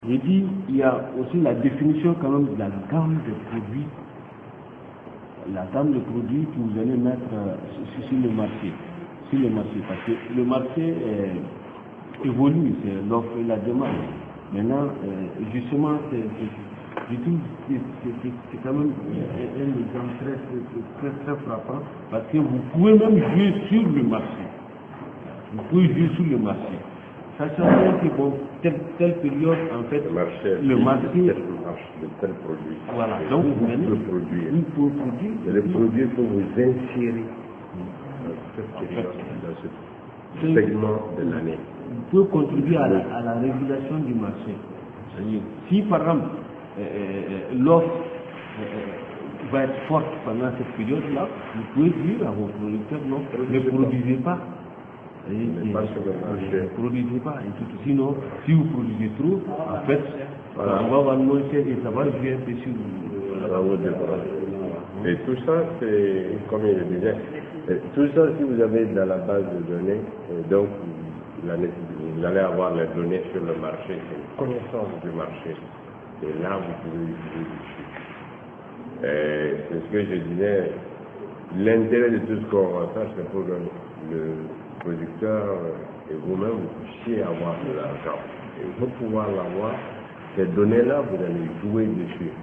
J'ai dit, il y a aussi la définition quand même de la gamme de produits. La gamme de produits que vous allez mettre sur le marché. Sur le marché. Parce que le marché évolue, c'est l'offre et la demande. Maintenant, justement, je trouve que c'est quand même un exemple très frappant. Parce que vous pouvez même jouer sur le marché. Vous pouvez jouer sur le marché. Sachant que bon, telle période, en fait, le marché de tel produit. Voilà, donc vous pouvez produire. Vous pouvez produire. Et le produit peut vous insérer dans cette période, dans ce segment de l'année. Vous pouvez contribuer à la régulation du marché. C'est-à-dire, si par exemple, l'offre va être forte pendant cette période-là, vous pouvez dire à vos producteurs, non, ne produisez pas. Ne produisez pas. Et tout. Sinon, si vous produisez trop, en fait, voilà, on va avoir moins cher et ça va jouer un peu sur Et tout ça, c'est, comme il disait, tout ça, si vous avez dans la base de données, donc vous allez avoir les données sur le marché, c'est une connaissance du marché. Et là, vous pouvez utiliser du chiffre. C'est ce que je disais, l'intérêt de tout ce qu'on va faire, c'est pour le producteur et vous-même, vous puissiez avoir de l'argent. Et pour pouvoir l'avoir, ces données-là, vous allez jouer dessus.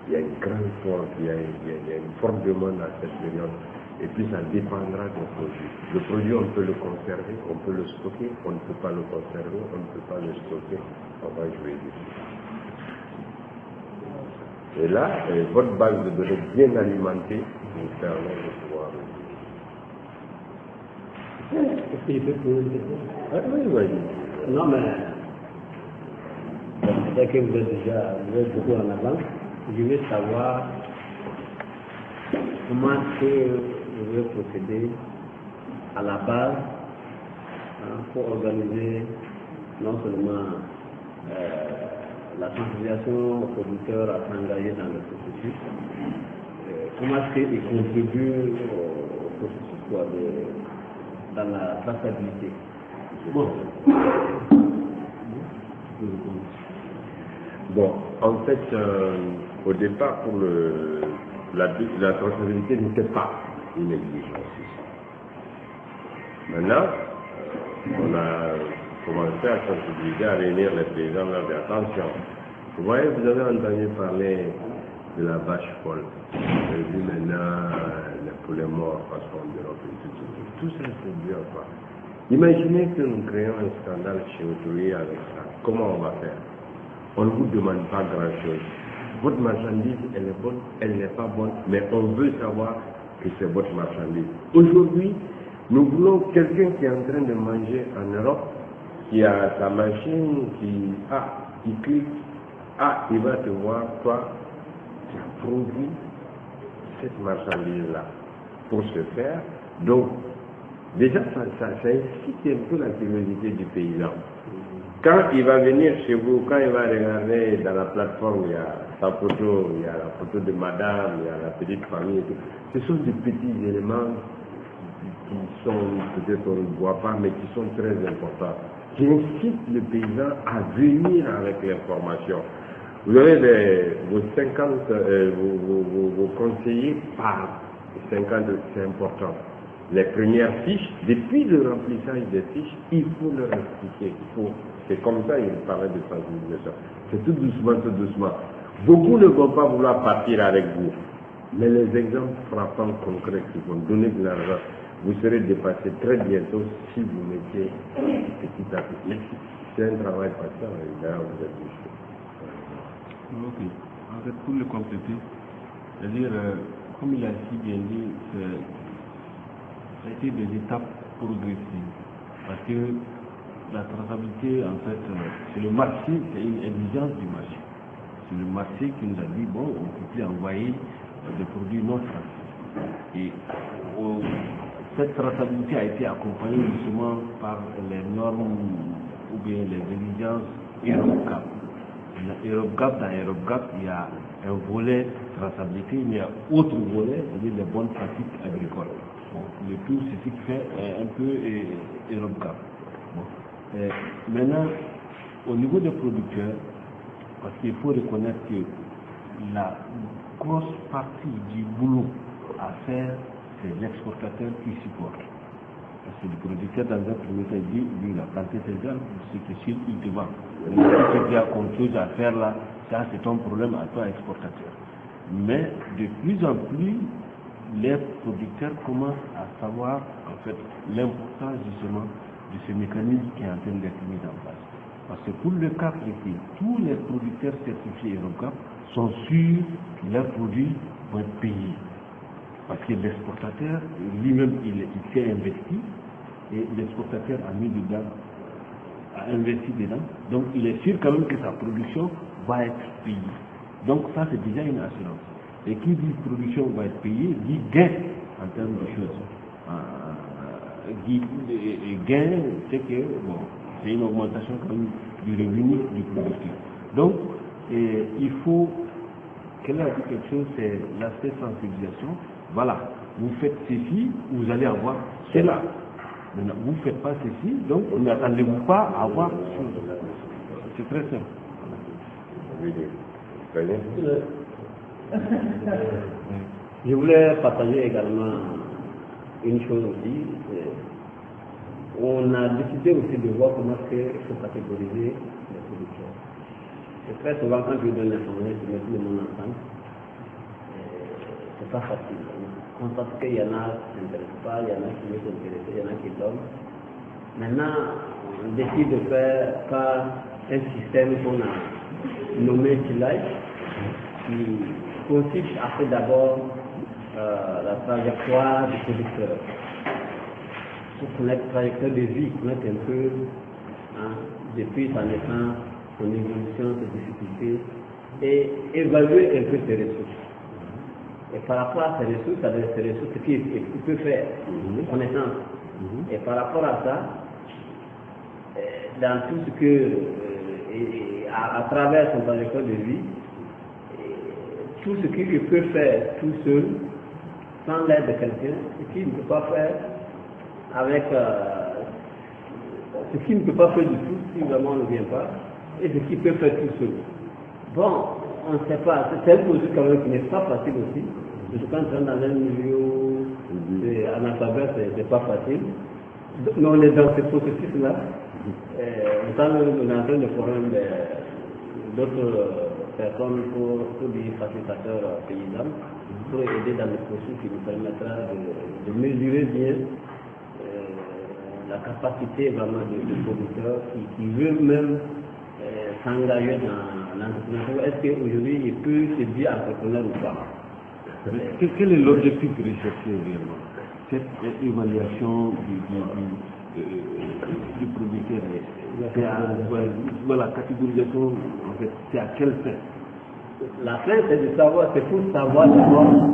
Il y a une grande force, il y a une forte demande à cette période. Et puis ça dépendra du produit. Le produit, on peut le conserver, on peut le stocker, on ne peut pas le conserver, on ne peut pas le stocker, on va jouer dessus. Et là, votre base de données bien alimentée vous permet de pouvoir... Est-ce que je peux poser une question? Oui, vas-y. Non, mais c'est que vous êtes beaucoup en avance. Je veux savoir comment est-ce que vous voulez procéder à la base pour organiser non seulement la sensibilisation aux producteurs à s'engager dans le processus, comment est-ce qu'ils contribuent au processus dans la traçabilité. Bon, en fait, au départ, pour la traçabilité n'était pas une exigence. Maintenant, on a commencé à sensibiliser, à réunir les paysans, leur dire attention. Vous voyez, vous avez entendu parler de la vache folle. Vous avez vu maintenant les poulets morts parce qu'on dérobe tout ça, c'est dur, quoi. Imaginez que nous créons un scandale chez autrui avec ça. Comment on va faire? On ne vous demande pas grand-chose. Votre marchandise, elle est bonne, elle n'est pas bonne, mais on veut savoir que c'est votre marchandise. Aujourd'hui, nous voulons quelqu'un qui est en train de manger en Europe, qui a sa machine, qui clique, il va te voir, toi, tu as produit cette marchandise-là. Pour ce faire, donc, déjà, ça incite un peu la curiosité du paysan. Quand il va venir chez vous, quand il va regarder dans la plateforme, il y a sa photo, il y a la photo de madame, il y a la petite famille et tout. Ce sont des petits éléments qui sont, peut-être on ne voit pas, mais qui sont très importants. Qui incitent le paysan à venir avec l'information. Vous avez vos 50, vos conseillers par 50, c'est important. Les premières fiches, depuis le remplissage des fiches, il faut leur expliquer. C'est comme ça qu'il parlait de sensibilisation. C'est tout doucement. Beaucoup ne vont pas vouloir partir avec vous. Mais les exemples frappants, concrets qui vont donner de l'argent, vous serez dépassé très bientôt si vous mettez petit à petit. C'est un travail patient, et là vous êtes touché. Ok. En fait, pour le compléter, c'est-à-dire, comme il a si bien dit, ça a été des étapes progressives. Parce que la traçabilité, en fait, c'est le marché, c'est une exigence du marché. C'est le marché qui nous a dit, bon, on ne peut plus envoyer des produits non tracés. Et cette traçabilité a été accompagnée justement par les normes ou bien les exigences EuroGAP. Dans EuroGAP, il y a un volet traçabilité, mais il y a autre volet, c'est-à-dire les bonnes pratiques agricoles. Bon, le tout, c'est ce qui fait un peu EuroGAP. Bon. Maintenant, au niveau des producteurs, Parce qu'il faut reconnaître que la grosse partie du boulot à faire, c'est l'exportateur qui supporte. Parce que le producteur, dans un premier temps, dit, lui, il a planté ses arbres, c'est que s'il te vend. Si tu as autre chose à faire là, ça c'est ton problème à toi, exportateur. Mais de plus en plus, les producteurs commencent à savoir, en fait, l'importance justement de ce mécanisme qui est en train d'être mis en place. Parce que pour le cas précis, tous les producteurs certifiés EuroCap sont sûrs que leurs produits vont être payés. Parce que l'exportateur, lui-même, il s'est investi, et l'exportateur a mis dedans, a investi dedans, donc il est sûr quand même que sa production va être payée. Donc ça, c'est déjà une assurance. Et qui dit production va être payée, dit gain en termes de choses. Gain, c'est que, bon, c'est une augmentation quand même du revenu du producteur. Donc, il faut, qu'elle a dit quelque chose, c'est l'aspect sensibilisation. Voilà, vous faites ceci, vous allez avoir cela. Maintenant, vous ne faites pas ceci, donc n'attendez-vous pas à avoir cela. C'est très simple. Je voulais partager également une chose aussi. On a décidé aussi de voir comment il faut catégoriser les producteurs. Et très souvent, quand je donne l'information, je mets tout le monde ensemble. C'est pas facile. On pense qu'il y en a qui ne s'intéressent pas, il y en a qui ne sont intéressés, il y en a qui tombent. Maintenant, on décide de faire un système qu'on a nommé TILAI, qui consiste à faire d'abord la trajectoire du producteur. Pour connaître la trajectoire de vie, connaître un peu, depuis sa naissance, son évolution, ses difficultés, et évaluer un peu ses ressources. Et par rapport à ces ressources, ce qu'il peut faire, connaissance. Et par rapport à ça, dans tout ce que, à travers son trajectoire de vie, tout ce qu'il peut faire tout seul, sans l'aide de quelqu'un, ce qu'il ne peut pas faire avec, ce qu'il ne peut pas faire du tout si vraiment on ne vient pas, et ce qu'il peut faire tout seul. Bon, on ne sait pas, c'est un projet quand même qui n'est pas facile aussi. Surtout quand on est dans un milieu analphabète, c'est pas facile. Mais on est dans ce processus-là. On est en train de former d'autres personnes pour des facilitateurs paysans, pour aider dans le processus qui nous permettra de mesurer bien la capacité vraiment de producteurs qui veut même s'engager dans l'entrepreneuriat. Est-ce qu'aujourd'hui il peut se dire entrepreneur ou pas? Quel est l'objectif recherché réellement? Cette évaluation du producteur, la catégorisation, en fait, c'est à quelle fin? La fin, c'est de savoir, c'est pour savoir d'abord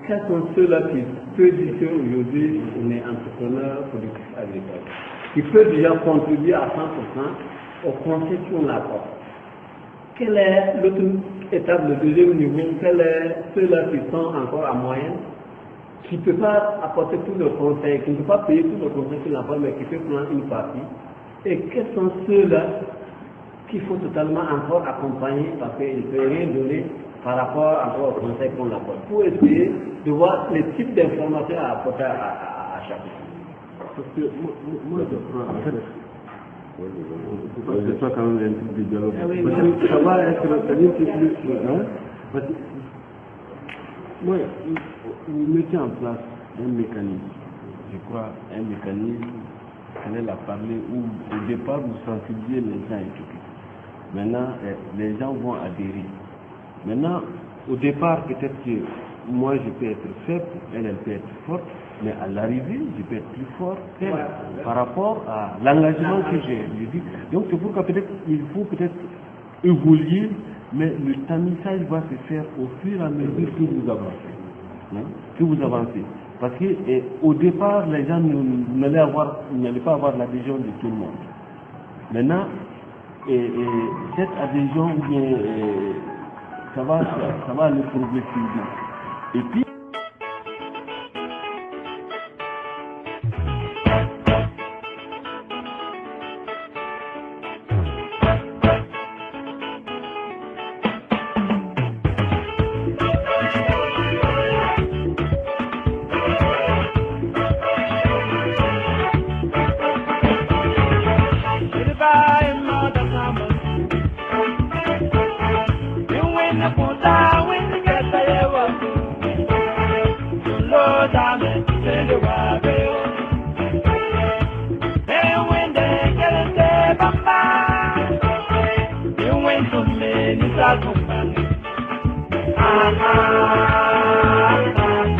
quels sont ceux-là qui peuvent dire qu'aujourd'hui on est entrepreneur productif agricole, qui peut déjà contribuer à 100% au conseil qu'on apporte. Quelle est l'autre étape, le deuxième niveau, quels sont ceux-là qui sont encore à moyenne, qui ne peuvent pas apporter tout le conseil, qui ne peuvent pas payer tout le conseil qu'il apporte, mais qui peuvent prendre une partie. Et quels sont ceux-là qu'il faut totalement encore accompagner parce qu'ils ne peuvent rien donner par rapport encore au conseil qu'on apporte, pour essayer de voir les types d'informations à apporter à chacun. Parce que moi je crois, en fait, c'est pas quand même un truc de dialogue. Parce que ça va être c'est plus, parce que, moi, vous mettez en place un mécanisme, je crois, un mécanisme, elle a parlé où au départ vous sensibilisez les gens et tout. Maintenant, les gens vont adhérer. Maintenant, au départ, peut-être que moi je peux être faible, elle peut être forte, mais à l'arrivée, je peux être plus fort qu'elle par rapport à l'engagement que j'ai dit. Donc c'est pourquoi peut-être il faut peut-être évoluer, mais le tamisage va se faire au fur et à mesure que vous avancez. Parce que au départ, les gens n'allaient pas avoir l'adhésion de tout le monde. Maintenant, cette adhésion, ça va aller progressivement. Et puis, Thank you.